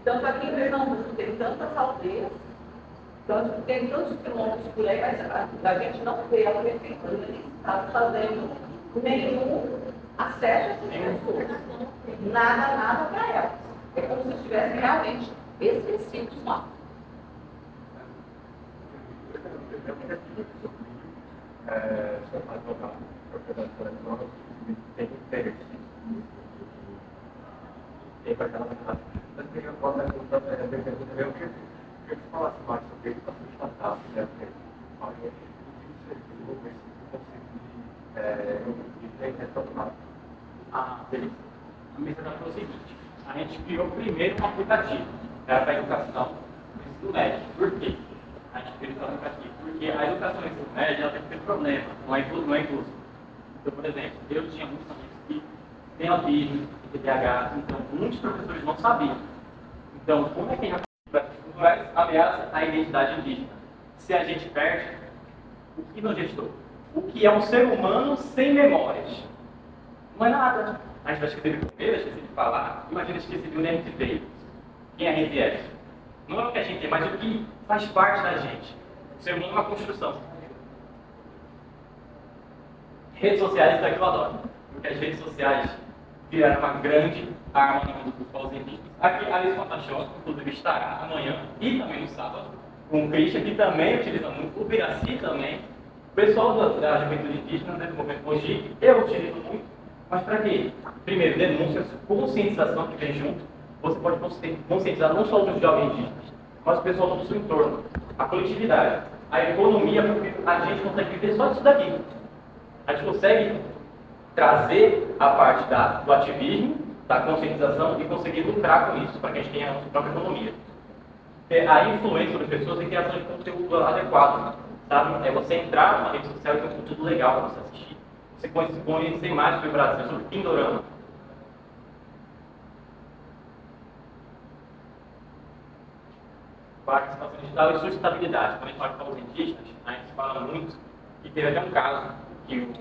Então, aqui em Pernambuco tem tantas aldeias, tanto que tem tantos quilômetros por aí, mas a gente não vê a prefeitura nem está fazendo nenhum acesso a essas pessoas. Nada para elas. É como se estivessem realmente esquecidos lá. Você faz uma propriedade coletiva, tem interesse. Tem para aquela casa. Eu queria falar com eu queria que você falasse mais sobre ele para sustentar, né? Porque Beleza. A mesa foi o seguinte: a gente criou primeiro um aplicativo para a educação no ensino médio. Por quê? A gente criou esse aplicativo porque a educação no ensino médio ela tem que ter problema, não é incluso. Então, por exemplo, eu tinha muitos amigos que têm autismo, TDAH, então muitos professores não sabiam. Então, como é que a gente vai ameaça a identidade indígena? Se a gente perde, o que não gestou? O que é um ser humano sem memórias? Não é nada. A gente vai esquecer de comer, vai esquecer de falar. Imagina esquecer de onde a gente veio. Quem a gente é. Não é o que a gente é, mas o que faz parte da gente. O ser humano é uma construção. Redes sociais, isso daqui eu adoro. Porque as redes sociais viraram uma grande arma no mundo dos povos indígenas. Aqui, a Alice Pataxó, inclusive, estará amanhã e também no sábado, com o Christian, que também utiliza muito, o Biraci também. O pessoal da juventude indígena, né, do movimento Mogi, eu utilizo muito. Mas para quê? Primeiro, denúncias, conscientização que vem junto. Você pode conscientizar não só os jovens indígenas, mas o pessoal do seu entorno, a coletividade, a economia, porque a gente consegue viver só disso daqui. A gente consegue trazer a parte do ativismo, da conscientização e conseguir lucrar com isso, para que a gente tenha a nossa própria economia. A influência sobre as pessoas e criação de conteúdo adequado, sabe? É você entrar numa rede social e ter um conteúdo legal para você assistir. Você conhecer mais sobre o Brasil, sobre Pindorama. Participação digital e sustentabilidade. Quando a gente fala de povos indígenas, a gente fala muito que teve até um caso que o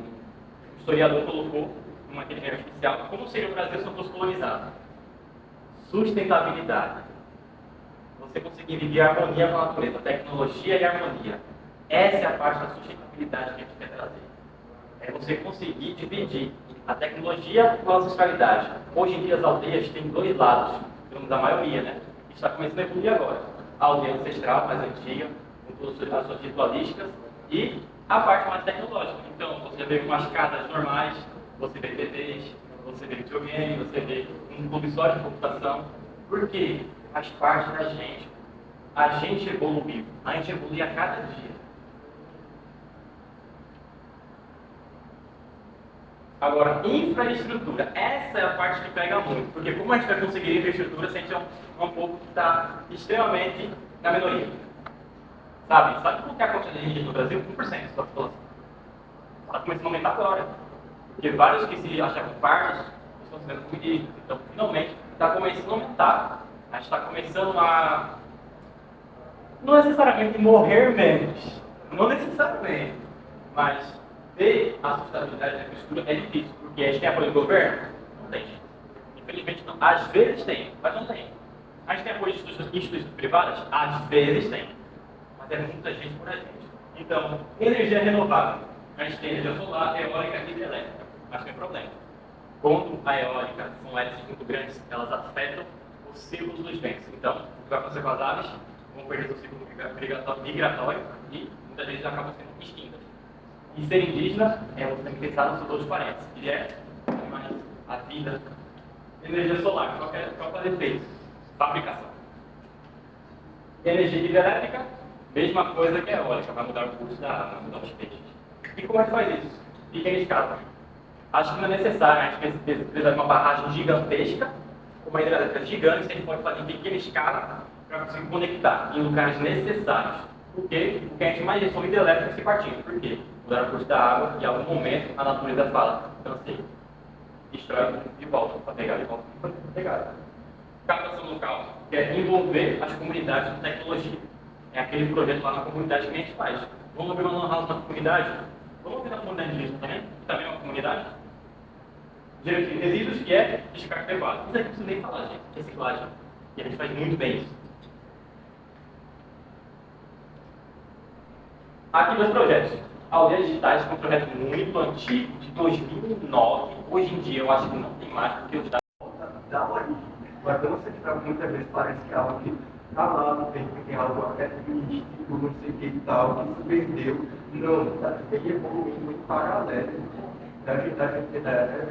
historiador colocou numa inteligência artificial como seria o Brasil se não fosse colonizado. Sustentabilidade. Você conseguir viver a harmonia com a natureza, tecnologia e harmonia. Essa é a parte da sustentabilidade que a gente quer trazer. É você conseguir dividir a tecnologia com a ancestralidade. Hoje em dia as aldeias têm dois lados, pelo menos a maioria, né? Está começando a evoluir agora. A aldeia ancestral, mais antiga, com todas as suas ritualísticas, e a parte mais tecnológica. Então, você vê umas casas normais, você vê TVs, você vê videogame, você vê um clube só de computação. Por quê? Faz parte da gente. A gente evoluiu. A gente evolui a cada dia. Agora, infraestrutura. Essa é a parte que pega muito. Porque como a gente vai conseguir infraestrutura se a gente é um povo que está extremamente na minoria? Sabe quanto que é a quantidade de gente no Brasil? 1% da população. Está começando a aumentar agora. Porque vários que se achavam pardos estão sendo comidos. Então, finalmente, está começando a aumentar. A gente está começando a... não necessariamente morrer menos. Não necessariamente. Mas ter a sustentabilidade da infraestrutura é difícil. Porque a gente tem apoio do governo? Não tem. Infelizmente, não. Às vezes tem, mas não tem. A gente tem apoio de instituições privadas? Às vezes tem. Mas é muita gente por a gente. Então, energia renovável. A gente tem energia solar, eólica e hidrelétrica. Mas tem problema. Quando a eólica são hélices muito grandes, elas afetam os ciclos dos ventos. Então, o que vai acontecer com as aves? Vão perder o ciclo migratório e muitas vezes acabam sendo extintas. E ser indígena é você tem que pensar nos seus outros parentes, que é a vida. Energia solar, qual é o efeito? Fabricação. Energia hidrelétrica, mesma coisa que a eólica, vai mudar o curso da água, vai mudar os peixes. E como é que faz isso? Pequena escala. Acho que não é necessário, a gente precisa de uma barragem gigantesca, uma hidrelétrica gigante, que a gente pode fazer em pequena escala para conseguir conectar em lugares necessários. Porque o que a gente mais são hidrelétricas se partindo. Por quê? Mudar o curso da água e em algum momento a natureza fala, cansei. Destrói e volta para pegar e volta para pegar. Captação local. que é envolver as comunidades com tecnologia. É aquele projeto lá na comunidade que a gente faz. Vamos abrir uma lan house na comunidade? Vamos abrir na comunidade indígena também? Que também é uma comunidade? Geração de resíduos, que é descarte privado. Isso aqui não precisa nem falar, gente. Reciclagem. E a gente faz muito bem isso. Aqui dois projetos. Aldeias Digitais, que é um projeto muito antigo, de 2009. Hoje em dia eu acho que não tem mais, porque os dados... Da origem. Mas quando você tiver muitas vezes parece que é algo que está lá no tempo, que tem algo até místico, não sei o que e tal, que se perdeu. Não, está evoluindo em paralelo.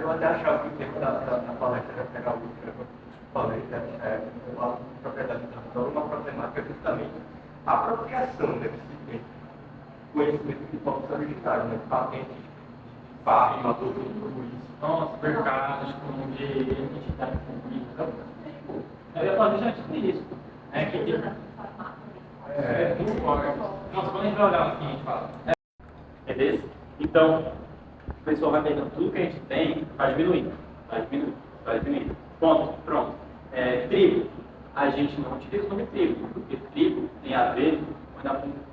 Eu até achava que o tempo da palestra ia pegar o que eu falei, uma propriedade intelectual, uma problemática justamente a apropriação desse conhecimento que pode ser digital, né? Patentes, farma, tudo isso. Nossa, mercados como de identidade pública. Eu ia falar já sobre isso. É que é muito forte. Nossa, quando a gente vai olhar assim, a gente fala. É desse? Então, o pessoal vai pegando tudo que a gente tem, vai diminuindo, vai diminuindo, vai diminuindo. Ponto, pronto. Trigo. A gente não utiliza o nome trigo, porque trigo tem a ver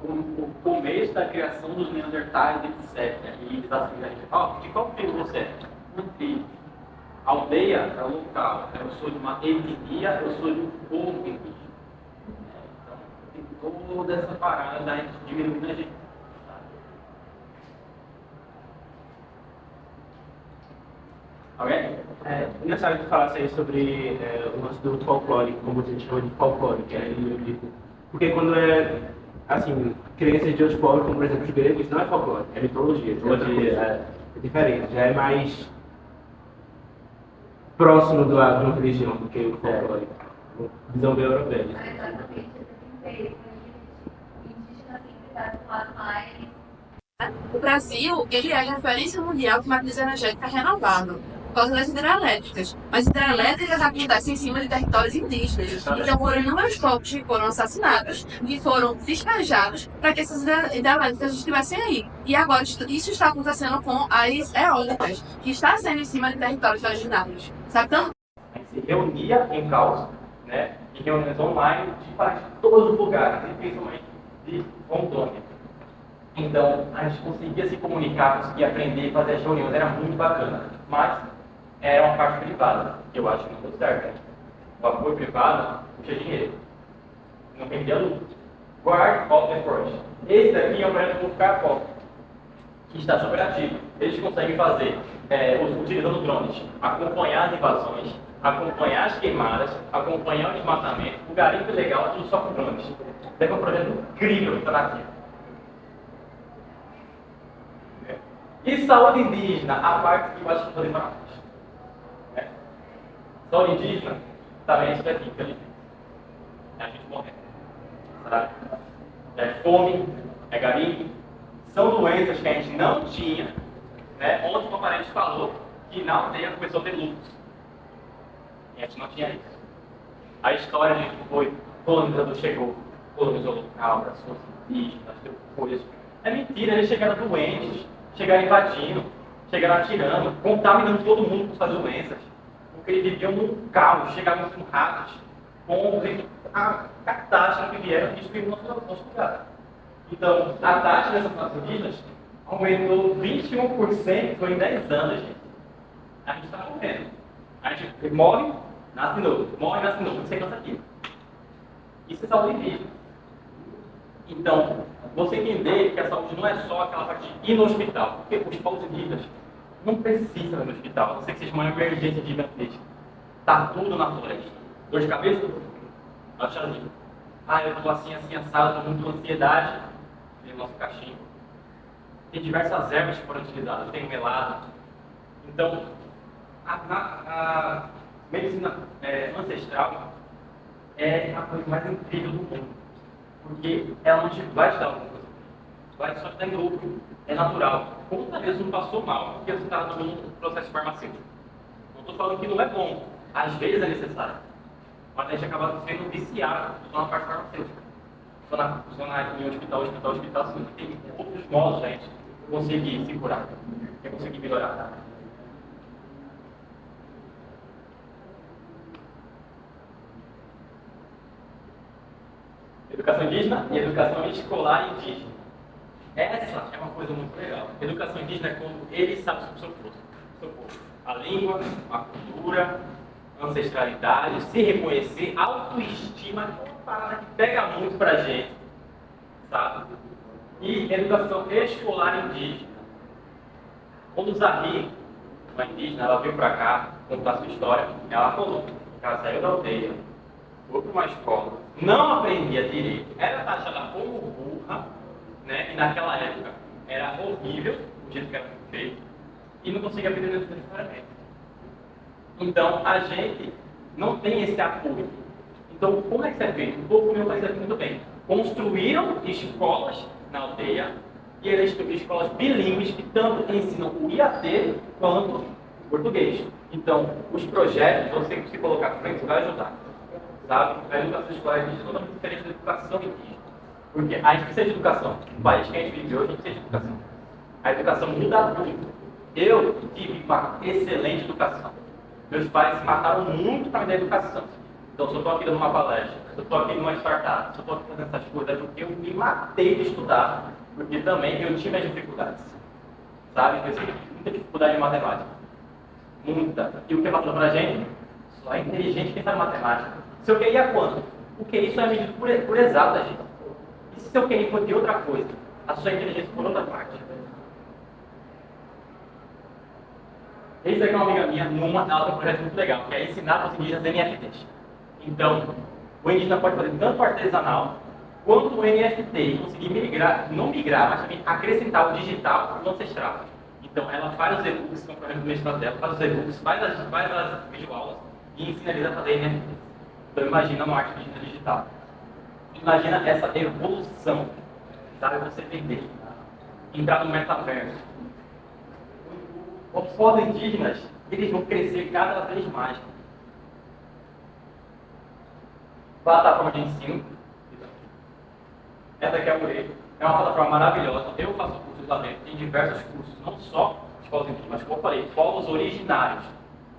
com o começo da criação dos neandertais, etc. E eles assim, a gente fala, de qual tribo você é? Um tribo. Aldeia é local. Eu sou de uma etnia, eu sou de um povo indígena. Então, tem toda essa parada da gente diminuindo a gente. Okay? Eu gostaria que tu falasse aí sobre o lance do folclore, como você chama de folclore, que é porque quando é, assim, crenças de outros povos, como por exemplo os gregos, não é folclore, é mitologia, é diferente, já é mais próximo de uma religião do que o folclore, visão bem europeia. Exatamente, eu pensei isso, o indígena sempre está do lado mais. O Brasil, ele é a referência mundial de matriz energética renovável, por causa das hidrelétricas. Mas hidrelétricas acontecem em cima de territórios indígenas. Então foram inúmeros povos que foram assassinados, que foram despejados para que essas hidrelétricas estivessem aí. E agora isso está acontecendo com as eólicas, que está sendo em cima de territórios originários. Sabe tanto? A gente se reunia em caos, né, em reuniões online de todos os lugares, e principalmente de Rondônia. Então, a gente conseguia se comunicar, conseguia aprender, fazer as reuniões, era muito bacana. Mas era uma parte privada, que eu acho que não deu certo. Né? O apoio privado puxa dinheiro. Não rendia lucro. Guard of the Forest. Esse daqui é o projeto do Carpop, que está super ativo. Eles conseguem fazer, utilizando drones, acompanhar as invasões, acompanhar as queimadas, acompanhar o desmatamento, o garimpo ilegal, tudo só com drones. É um projeto incrível que está ativo. E saúde indígena, a parte que eu acho que vou demorar mais. Saúde indígena também é isso daqui, infelizmente. É a gente morrendo. Sabe? É fome, é garimpo. São doenças que a gente não tinha. Né? Ontem o parente falou que na aldeia começou a ter lúpus. E a gente não tinha isso. A história de que foi, colonizador chegou, colonizou local, abraçou os indígenas, deu coisas. É mentira, eles chegaram doentes. Chegaram invadindo, chegaram atirando, contaminando todo mundo com suas doenças. Porque eles viviam num caos, chegavam com ratos, pombos, a catástrofe que vieram destruir o nosso lugar. Então, a taxa dessas nossas indígenas aumentou 21% foi em 10 anos, gente. A gente está morrendo. A gente morre, nasce de novo, morre, nasce de novo, não sei quanto aqui. Isso é saúde indígena. Então, você entender que a saúde não é só aquela parte de ir no hospital, porque os povos indígenas não precisam ir no hospital, a não ser que seja uma emergência gigantesca. Está tudo na floresta. Dor de cabeça? Achazinho. Eu estou assim, assado, estou com ansiedade. Tem o nosso cachimbo. Tem diversas ervas que foram utilizadas, tem o melado. Então, a medicina ancestral é a coisa mais incrível do mundo. Porque ela não te vai te dar alguma coisa. Vai só te dar em lucro. É natural. Quantas vezes não passou mal porque você estava tomando um processo farmacêutico? Não estou falando que não é bom. Às vezes é necessário. Mas a gente acaba sendo viciado só na parte farmacêutica. Só em hospital, assim, tem outros modos da gente conseguir se curar. E conseguir melhorar. Educação indígena e educação escolar indígena. Essa é uma coisa muito legal. Educação indígena é quando ele sabe sobre o seu povo. A língua, a cultura, a ancestralidade, se reconhecer, autoestima, que é uma parada que pega muito pra gente, sabe? E educação escolar indígena. Quando Zahir, uma indígena, ela veio pra cá contar sua história, ela falou que ela saiu da aldeia, foi para uma escola, não aprendia direito, era taxada como burra, né? E naquela época era horrível o jeito que era feito e não conseguia aprender necessariamente. Então a gente não tem esse apoio. Então como é que isso é feito? O povo meu faz isso muito bem. Construíram escolas na aldeia e eles têm escolas bilíngues que tanto ensinam o IAT quanto o português. Então os projetos, você se colocar à frente, vai ajudar. Sabe? A educação escolar é totalmente diferente da educação indígena. Porque a gente precisa de educação. No país que a gente vive hoje, a gente precisa de educação. A educação muda tudo. Eu tive uma excelente educação. Meus pais se mataram muito para me dar educação. Então, se eu estou aqui dando uma palestra, se eu estou aqui numa startup, se eu estou aqui fazendo essas coisas, é porque eu me matei de estudar. Porque também eu tive minhas dificuldades. Sabe? Eu tive muita dificuldade em matemática. Muita. E o que passou para a gente? Só é inteligente quem sabe matemática. Seu QI é quanto? O QI só é medido por exata, gente. E se seu QI for de outra coisa? A sua inteligência for outra parte. Esse aqui é uma amiga minha, ela tem um projeto muito legal, que é ensinar os indígenas NFTs. Então, o indígena pode fazer tanto artesanal, quanto o NFT, e conseguir migrar, não migrar, mas também acrescentar o digital no ancestral. Então, ela faz os e-books, que é um projeto do mestrado dela, faz os e-books, faz as videoaulas e ensina eles a fazer NFTs. Então imagina a marketing digital. Imagina essa evolução, sabe? Você vender, entrar no metaverso. Os povos indígenas, eles vão crescer cada vez mais. Plataforma de ensino. Essa aqui é a Murei. É uma plataforma maravilhosa. Eu faço cursos lá dentro. Tem diversos cursos, não só de povos indígenas, mas como eu falei, povos originários.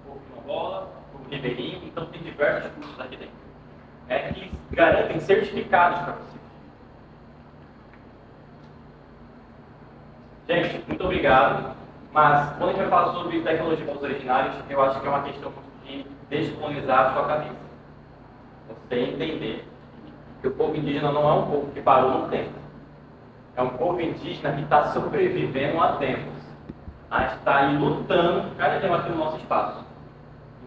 Povo quilombola, povo ribeirinho, então tem diversos cursos aqui dentro. Que garantem certificados para você. Gente, muito obrigado. Mas quando a gente vai falar sobre tecnologia de povos originários, eu acho que é uma questão de descolonizar a sua cabeça. Você entender que o povo indígena não é um povo que parou no tempo. É um povo indígena que está sobrevivendo há tempos. A gente está aí lutando cada dia mais pelo nosso espaço.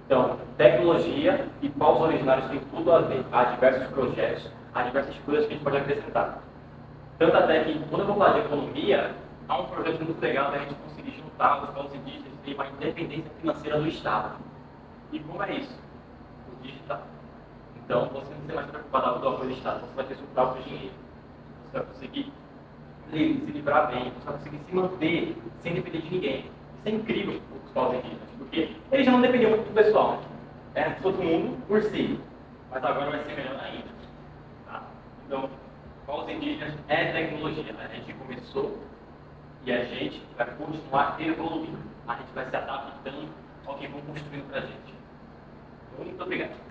Então, tecnologia e povos originários têm tudo a ver. Há diversos projetos, há diversas coisas que a gente pode acrescentar. Tanto até que, quando eu vou falar de economia, há um projeto muito legal da gente conseguir juntar os povos indígenas e ter uma independência financeira do Estado. E como é isso? O digital. Então, você não vai ser mais preocupado com o apoio do Estado, você vai ter seu próprio dinheiro. Você vai conseguir se livrar bem, você vai conseguir se manter sem depender de ninguém. Isso é incrível para os povos indígenas, porque eles já não dependiam muito do pessoal, né? Todo mundo por si. Mas agora vai ser melhor ainda. Tá? Então, povos indígenas é tecnologia. A gente começou e a gente vai continuar evoluindo. A gente vai se adaptando ao que vão construindo para a gente. Muito obrigado.